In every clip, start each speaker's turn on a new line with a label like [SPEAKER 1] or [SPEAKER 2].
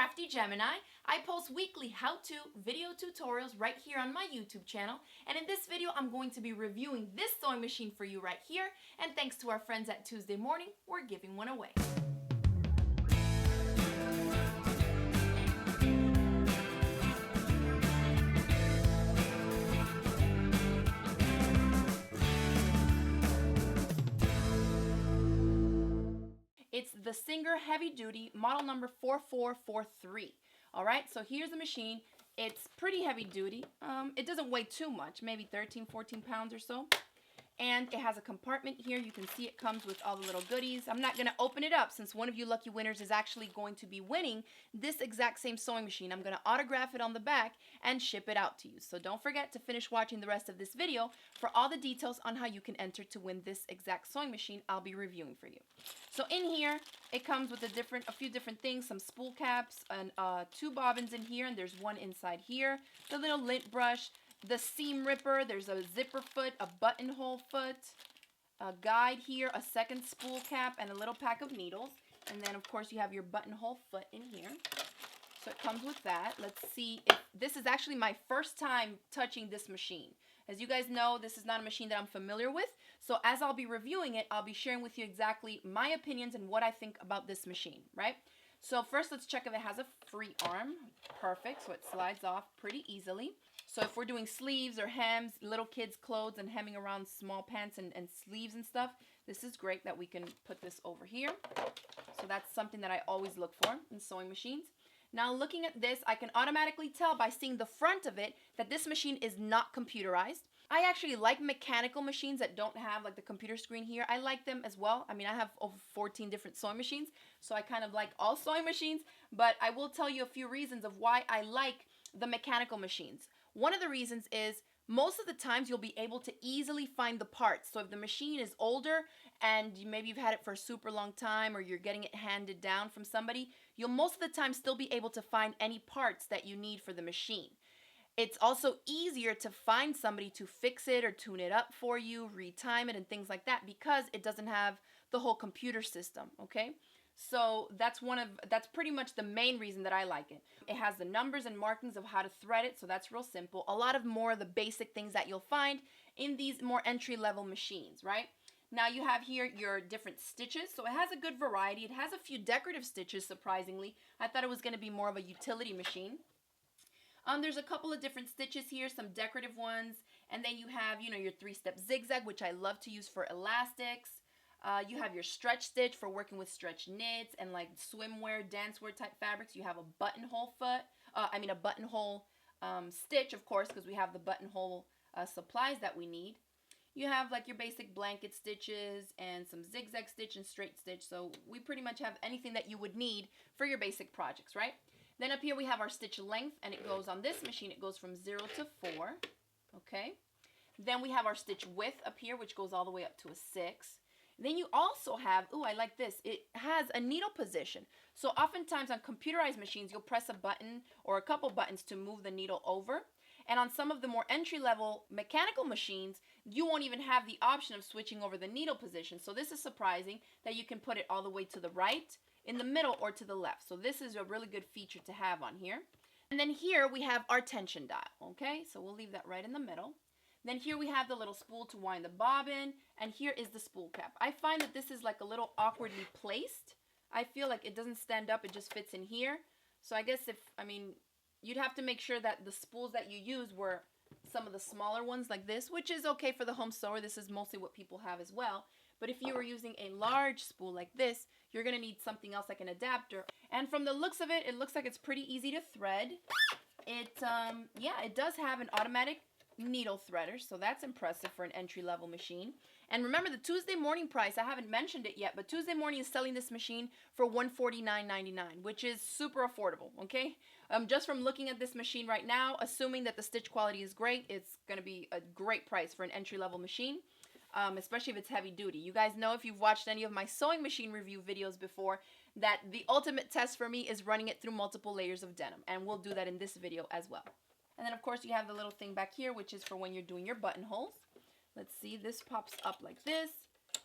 [SPEAKER 1] Crafty Gemini. I post weekly how-to video tutorials right here on my YouTube channel. And in this video, I'm going to be reviewing this sewing machine for you right here. And thanks to our friends at Tuesday Morning, we're giving one away. It's the Singer Heavy Duty model number 4443. All right, so here's the machine. It's pretty heavy duty. It doesn't weigh too much, maybe 13, 14 pounds or so. And it has a compartment here. You can see it comes with all the little goodies. I'm not going to open it up since one of you lucky winners is actually going to be winning this exact same sewing machine. I'm going to autograph it on the back and ship it out to you. So don't forget to finish watching the rest of this video for all the details on how you can enter to win this exact sewing machine I'll be reviewing for you. So in here, it comes with a few different things, some spool caps, and 2 bobbins in here, and there's one inside here, the little lint brush, the seam ripper, there's a zipper foot, a buttonhole foot, a guide here, a second spool cap, and a little pack of needles. And then, of course, you have your buttonhole foot in here. So it comes with that. Let's see if this is actually my first time touching this machine. As you guys know, this is not a machine that I'm familiar with. So as I'll be reviewing it, I'll be sharing with you exactly my opinions and what I think about this machine, right? So first, let's check if it has a free arm. Perfect. So it slides off pretty easily. So if we're doing sleeves or hems, little kids' clothes and hemming around small pants and sleeves and stuff, this is great that we can put this over here. So that's something that I always look for in sewing machines. Now looking at this, I can automatically tell by seeing the front of it that this machine is not computerized. I actually like mechanical machines that don't have like the computer screen here. I like them as well. I mean, I have over 14 different sewing machines, so I kind of like all sewing machines, but I will tell you a few reasons of why I like the mechanical machines. One of the reasons is most of the times you'll be able to easily find the parts. So if the machine is older and maybe you've had it for a super long time or you're getting it handed down from somebody, you'll most of the time still be able to find any parts that you need for the machine. It's also easier to find somebody to fix it or tune it up for you, retime it and things like that because it doesn't have the whole computer system, okay? So that's pretty much the main reason that I like it. It has the numbers and markings of how to thread it, so that's real simple. A lot of more of the basic things that you'll find in these more entry-level machines, right? Now you have here your different stitches, so it has a good variety. It has a few decorative stitches, surprisingly. I thought it was going to be more of a utility machine. There's a couple of different stitches here, some decorative ones, and then you have, your 3-step zigzag, which I love to use for elastics. You have your stretch stitch for working with stretch knits and like swimwear, dancewear type fabrics. You have a buttonhole a buttonhole stitch, of course, because we have the buttonhole supplies that we need. You have like your basic blanket stitches and some zigzag stitch and straight stitch. So we pretty much have anything that you would need for your basic projects, right? Then up here we have our stitch length, and it goes on this machine, it goes from 0 to 4, okay? Then we have our stitch width up here, which goes all the way up to a 6. Then you also have, I like this, it has a needle position. So oftentimes on computerized machines, you'll press a button or a couple buttons to move the needle over. And on some of the more entry-level mechanical machines, you won't even have the option of switching over the needle position. So this is surprising that you can put it all the way to the right, in the middle, or to the left. So this is a really good feature to have on here. And then here we have our tension dial, okay? So we'll leave that right in the middle. Then here we have the little spool to wind the bobbin, and here is the spool cap. I find that this is like a little awkwardly placed. I feel like it doesn't stand up, it just fits in here. So I guess you'd have to make sure that the spools that you use were some of the smaller ones like this, which is okay for the home sewer. This is mostly what people have as well. But if you were using a large spool like this, you're going to need something else like an adapter. And from the looks of it, it looks like it's pretty easy to thread. It does have an automatic needle threader, so that's impressive for an entry-level machine. And remember the Tuesday Morning price, I haven't mentioned it yet, but Tuesday Morning is selling this machine for $149.99, which is super affordable, okay? Just from looking at this machine right now, assuming that the stitch quality is great, it's going to be a great price for an entry-level machine. Especially if it's heavy duty. You guys know, if you've watched any of my sewing machine review videos before, that the ultimate test for me is running it through multiple layers of denim, and we'll do that in this video as well. And then of course you have the little thing back here, which is for when you're doing your buttonholes. Let's see, this pops up like this.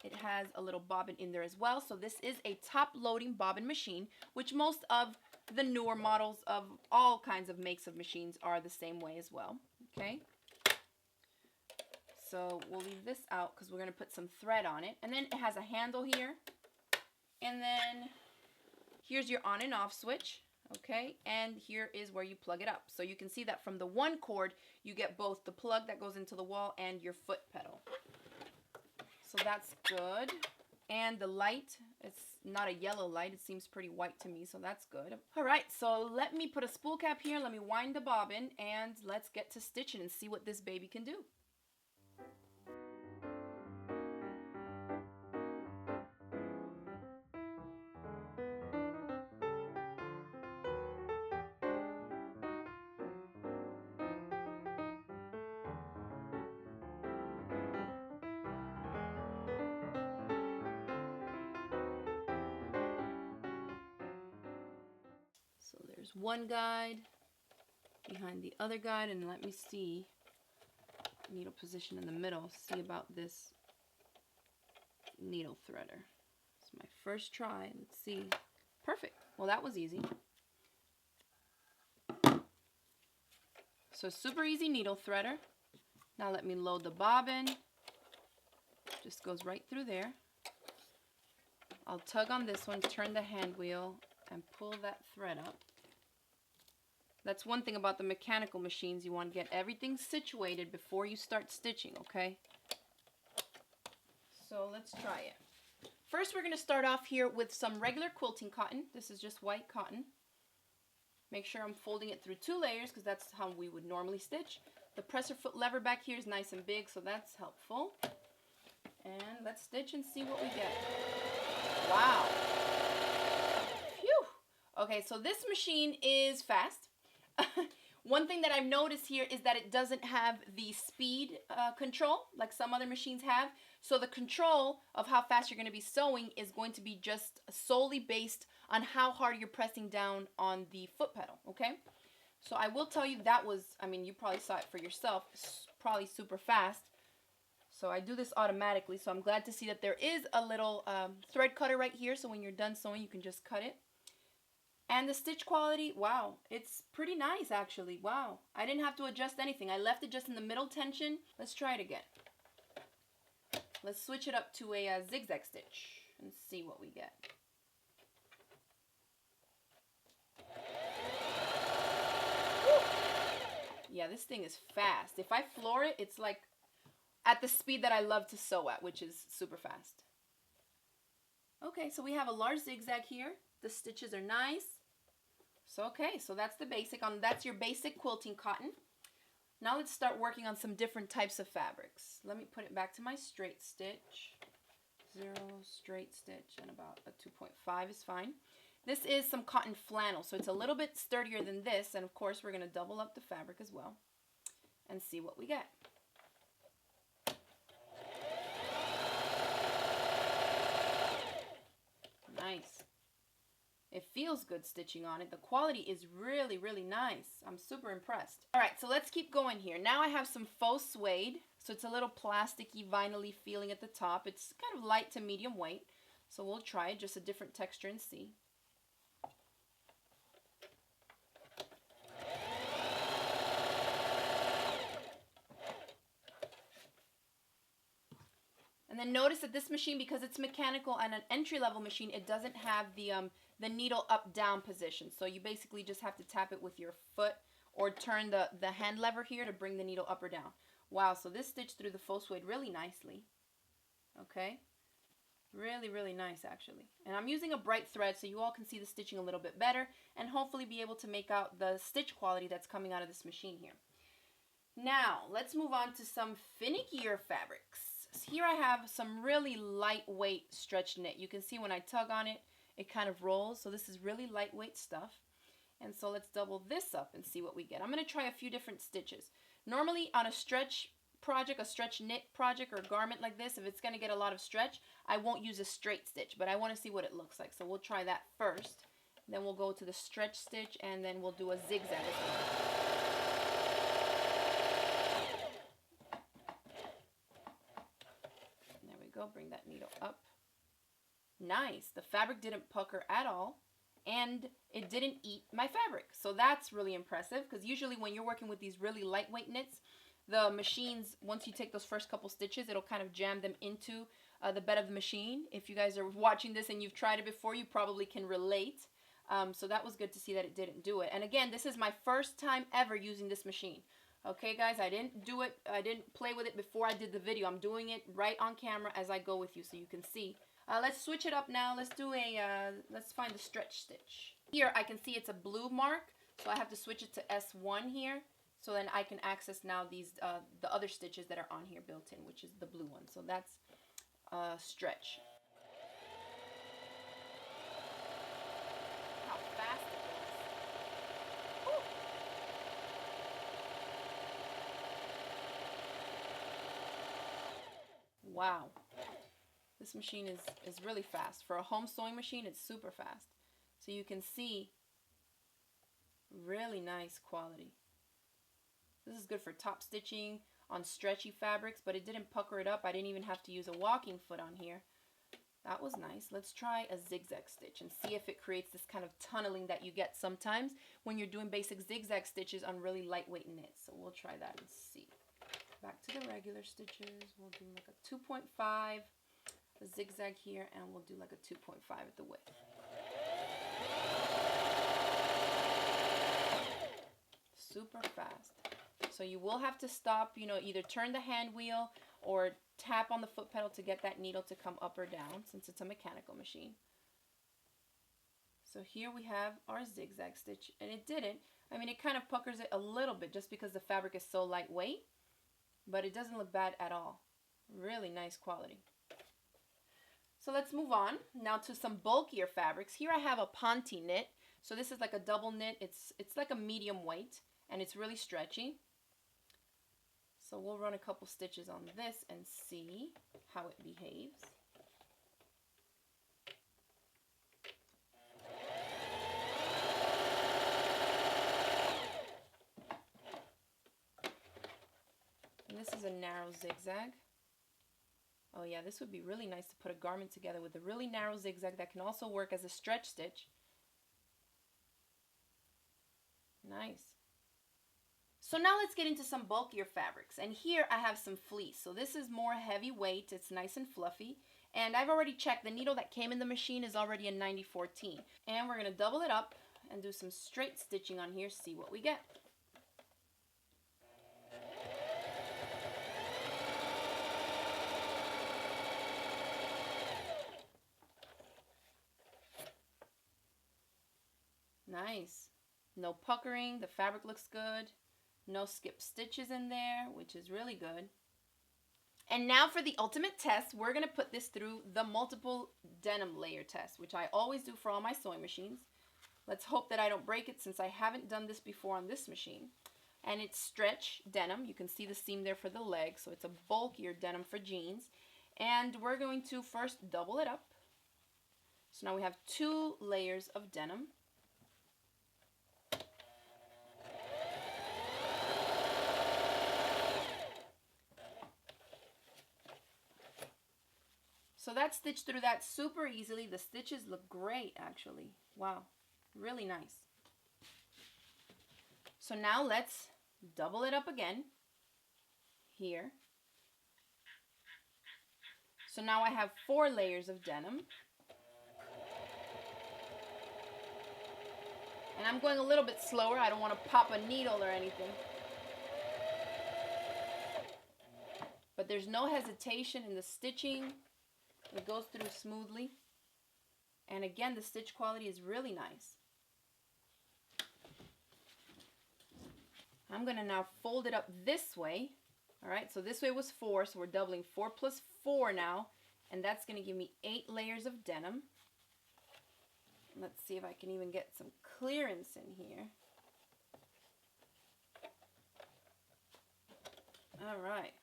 [SPEAKER 1] It has a little bobbin in there as well. So this is a top loading bobbin machine, which most of the newer models of all kinds of makes of machines are the same way as well. Okay. So we'll leave this out because we're going to put some thread on it. And then it has a handle here. And then here's your on and off switch. Okay, and here is where you plug it up. So you can see that from the one cord, you get both the plug that goes into the wall and your foot pedal. So that's good. And the light, it's not a yellow light. It seems pretty white to me, so that's good. All right, so let me put a spool cap here. Let me wind the bobbin, and let's get to stitching and see what this baby can do. So there's one guide behind the other guide, and let me see needle position in the middle. See about this needle threader. It's my first try. Let's see. Perfect. Well, that was easy. So super easy needle threader. Now let me load the bobbin. Just goes right through there. I'll tug on this one, turn the hand wheel, and pull that thread up. That's one thing about the mechanical machines. You want to get everything situated before you start stitching, okay? So let's try it. First, we're going to start off here with some regular quilting cotton. This is just white cotton. Make sure I'm folding it through 2 layers because that's how we would normally stitch. The presser foot lever back here is nice and big, so that's helpful. And let's stitch and see what we get. Wow. Phew. Okay, so this machine is fast. One thing that I've noticed here is that it doesn't have the speed control like some other machines have. So the control of how fast you're going to be sewing is going to be just solely based on how hard you're pressing down on the foot pedal, okay? So I will tell you that was, I mean, you probably saw it for yourself, probably super fast. So I do this automatically, so I'm glad to see that there is a little thread cutter right here, so when you're done sewing, you can just cut it. And the stitch quality, wow, it's pretty nice actually. Wow, I didn't have to adjust anything. I left it just in the middle tension. Let's try it again. Let's switch it up to a zigzag stitch and see what we get. Woo! Yeah, this thing is fast. If I floor it, it's like at the speed that I love to sew at, which is super fast. Okay, so we have a large zigzag here. The stitches are nice. So okay, so that's the basic that's your basic quilting cotton. Now let's start working on some different types of fabrics. Let me put it back to my straight stitch. 0 straight stitch and about a 2.5 is fine. This is some cotton flannel, so it's a little bit sturdier than this, and of course we're going to double up the fabric as well and see what we get. Nice. It feels good stitching on it. The quality is really, really nice. I'm super impressed. All right, so let's keep going here. Now I have some faux suede. So it's a little plasticky, vinyl-y feeling at the top. It's kind of light to medium weight. So we'll try just a different texture and see. And then notice that this machine, because it's mechanical and an entry-level machine, it doesn't have the needle up-down position. So you basically just have to tap it with your foot or turn the hand lever here to bring the needle up or down. Wow, so this stitched through the faux suede really nicely. Okay, really, really nice actually. And I'm using a bright thread so you all can see the stitching a little bit better and hopefully be able to make out the stitch quality that's coming out of this machine here. Now, let's move on to some finickier fabrics. Here I have some really lightweight stretch knit. You can see when I tug on it, it kind of rolls. So this is really lightweight stuff. And so let's double this up and see what we get. I'm going to try a few different stitches. Normally on a stretch project, a stretch knit project or garment like this, if it's going to get a lot of stretch, I won't use a straight stitch, but I want to see what it looks like. So we'll try that first. Then we'll go to the stretch stitch and then we'll do a zigzag as well. Go, bring that needle up. Nice. The fabric didn't pucker at all. and it didn't eat my fabric. So that's really impressive, because usually when you're working with these really lightweight knits, the machines, once you take those first couple stitches, it'll kind of jam them into the bed of the machine. If you guys are watching this and you've tried it before, you probably can relate. So that was good to see that it didn't do it. And again, this is my first time ever using this machine. Okay, guys, I didn't do it. I didn't play with it before I did the video. I'm doing it right on camera as I go with you so you can see. Let's switch it up now. Let's do let's find the stretch stitch. Here I can see it's a blue mark, so I have to switch it to S1 here. So then I can access now these, the other stitches that are on here built in, which is the blue one. So that's stretch. How fast it goes. Woo. Wow. This machine is really fast. For a home sewing machine, it's super fast. So you can see really nice quality. This is good for top stitching on stretchy fabrics, but it didn't pucker it up. I didn't even have to use a walking foot on here. That was nice. Let's try a zigzag stitch and see if it creates this kind of tunneling that you get sometimes when you're doing basic zigzag stitches on really lightweight knits. So we'll try that and see. Back to the regular stitches. We'll do like a 2.5, a zigzag here, and we'll do like a 2.5 at the width. Super fast. So you will have to stop, you know, either turn the hand wheel or tap on the foot pedal to get that needle to come up or down, since it's a mechanical machine. So here we have our zigzag stitch, and it didn't. I mean, it kind of puckers it a little bit just because the fabric is so lightweight, but it doesn't look bad at all. Really nice quality. So let's move on now to some bulkier fabrics. Here I have a Ponte knit. So this is like a double knit. It's like a medium weight, and it's really stretchy. So we'll run a couple stitches on this and see how it behaves. And this is a narrow zigzag. Oh yeah, this would be really nice to put a garment together with a really narrow zigzag that can also work as a stretch stitch. Nice. So now let's get into some bulkier fabrics. And here I have some fleece. So this is more heavyweight. It's nice and fluffy. And I've already checked. The needle that came in the machine is already a 9014. And we're going to double it up and do some straight stitching on here, see what we get. Nice. No puckering. The fabric looks good. No skip stitches in there, which is really good. And now for the ultimate test, we're going to put this through the multiple denim layer test, which I always do for all my sewing machines. Let's hope that I don't break it, since I haven't done this before on this machine. And it's stretch denim. You can see the seam there for the leg, so it's a bulkier denim for jeans. And we're going to first double it up. So now we have 2 layers of denim. So that's stitched through that super easily. The stitches look great, actually. Wow, really nice. So now let's double it up again here. So now I have 4 layers of denim. And I'm going a little bit slower. I don't want to pop a needle or anything. But there's no hesitation in the stitching. It goes through smoothly. And again, the stitch quality is really nice. I'm going to now fold it up this way. All right, so this way was 4, so we're doubling 4 plus 4 now. And that's going to give me 8 layers of denim. Let's see if I can even get some clearance in here. All right.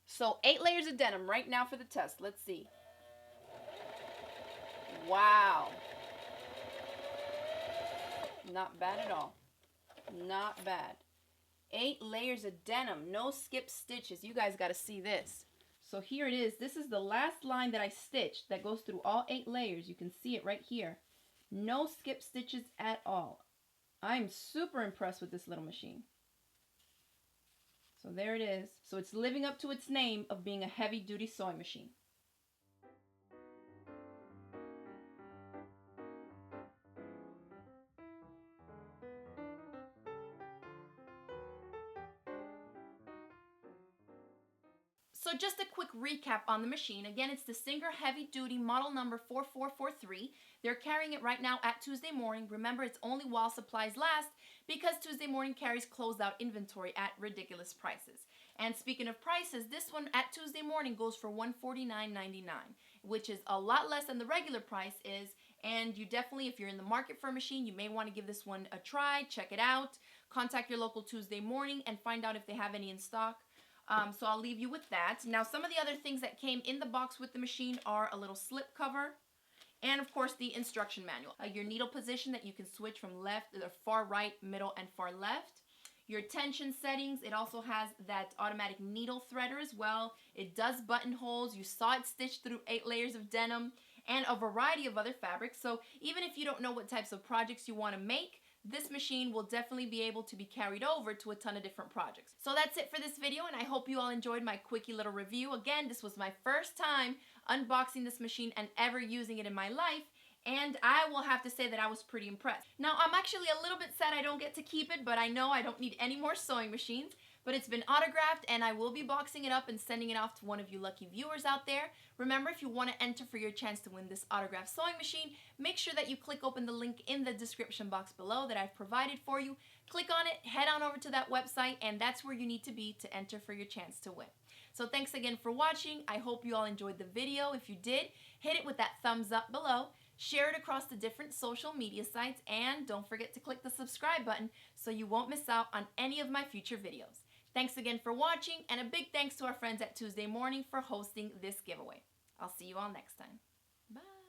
[SPEAKER 1] So 8 layers of denim right now for the test. Let's see. Wow. Not bad at all. Not bad. 8 layers of denim. No skip stitches. You guys got to see this. So here it is. This is the last line that I stitched that goes through all 8 layers. You can see it right here. No skip stitches at all. I'm super impressed with this little machine. So there it is. So it's living up to its name of being a heavy-duty sewing machine. So just a quick recap on the machine. Again, it's the Singer Heavy Duty model number 4443. They're carrying it right now at Tuesday Morning. Remember, it's only while supplies last because Tuesday Morning carries closeout inventory at ridiculous prices. And speaking of prices, this one at Tuesday Morning goes for $149.99, which is a lot less than the regular price is. And you definitely, if you're in the market for a machine, you may want to give this one a try, check it out, contact your local Tuesday Morning and find out if they have any in stock. So I'll leave you with that. Now, some of the other things that came in the box with the machine are a little slip cover and, of course, the instruction manual. Your needle position that you can switch from left, or far right, middle, and far left. Your tension settings. It also has that automatic needle threader as well. It does buttonholes. You saw it stitched through 8 layers of denim and a variety of other fabrics. So even if you don't know what types of projects you want to make, this machine will definitely be able to be carried over to a ton of different projects. So that's it for this video, and I hope you all enjoyed my quickie little review. Again, this was my first time unboxing this machine and ever using it in my life, and I will have to say that I was pretty impressed. Now, I'm actually a little bit sad I don't get to keep it, but I know I don't need any more sewing machines. But it's been autographed, and I will be boxing it up and sending it off to one of you lucky viewers out there. Remember, if you want to enter for your chance to win this autographed sewing machine, make sure that you click open the link in the description box below that I've provided for you. Click on it, head on over to that website, and that's where you need to be to enter for your chance to win. So thanks again for watching. I hope you all enjoyed the video. If you did, hit it with that thumbs up below. Share it across the different social media sites, and don't forget to click the subscribe button so you won't miss out on any of my future videos. Thanks again for watching, and a big thanks to our friends at Tuesday Morning for hosting this giveaway. I'll see you all next time. Bye.